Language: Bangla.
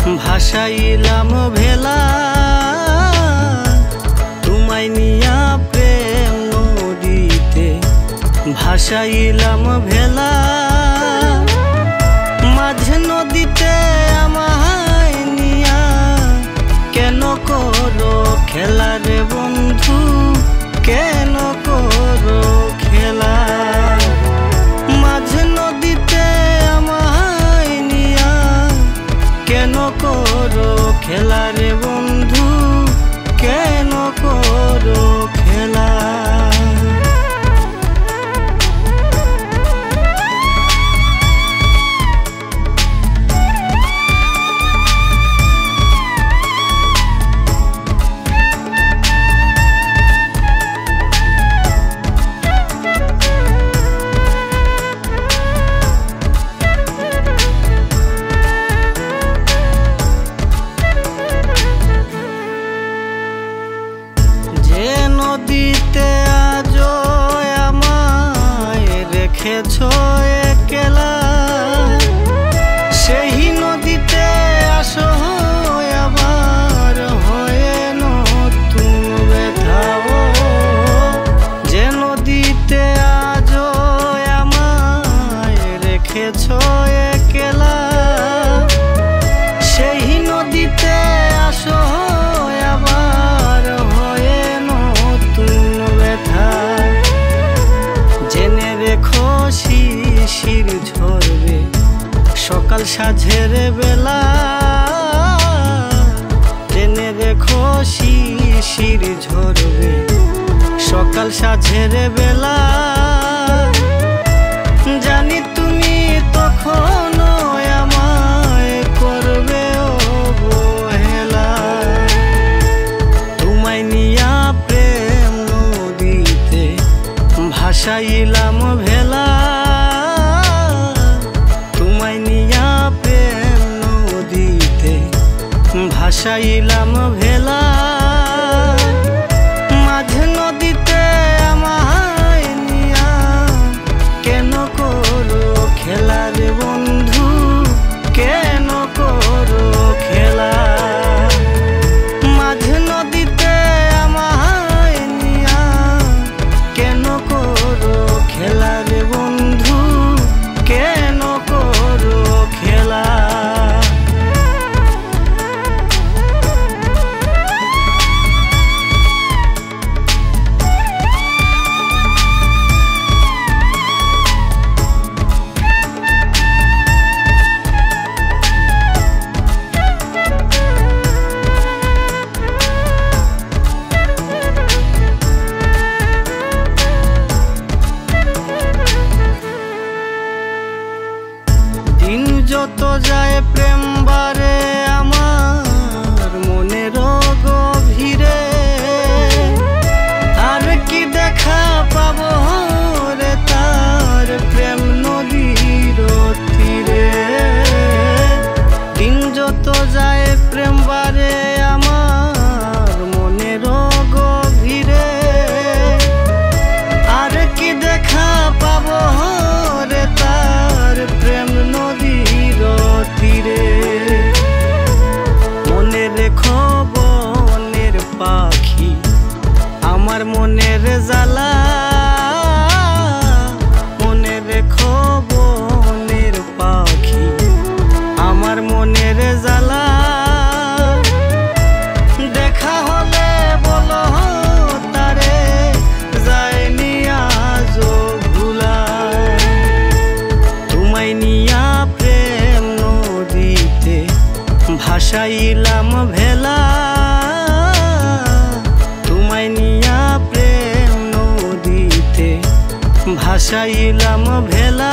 ভাসাইলাম ভেলা তোমায় নিয়া প্রেম নদীতে ভাসাইলাম ভেলা মাঝে নদীতে আমায় নিয়া কেন করো খেলা রে বন্ধু কেন করো খেলা মাঝে নদীতে আমায় নিয়া কেন করো খেলা রে বন্ধু কেন করো খেলা নদীতে আজো আমায় রেখেছো একলা সেই নদীতে আসো আবার হয়ে নতুন ব্যথাও যে নদীতে আজো আমায় রেখেছো একলা সেই নদীতে আসো আবার হয়ে জেনে রেখো শিশির ঝরবে সকাল সাঝের বেলা জেনে রেখো শিশির ঝরবে সকাল সাঝের বেলা জানি তুমি তখন আমায় করবে অবহেলা তোমায় নিয়া প্রেম নদীতে ভাসাইলাম ভেলা তোমায় নিয়া প্রেম নদীতে ভাসাইলাম ভেলা মাঝে নদীতে আমায় নিয়া কেন করো খেলা রে বন্ধু কেন করো খেলা মাঝে নদীতে আমায় নিয়া কেন করো খেলা রে বন্ধু কেন করো খেলা দিন যত যায় প্রেম বারে আমার মনের গভীরে আর কি দেখা পাবো রে তার প্রেম নদীর তীরে দিন যত যায় প্রেম বারে আমার মনের গভীরে আর কি দেখা পাবো রে তার প্রেম নদীর তীরে মনে রেখো বনের পাখি আমার মনের জ্বালা মনে রেখো বনের পাখি আমার মনের জ্বালা দেখা হলে বলো তারে যায়নি আজও ভুলা তোমায় নিয়া প্রেম নদীতে ভাসাইলাম ভেলা তোমায় নিয়া প্রেম নদীতে ভাসাইলাম ভেলা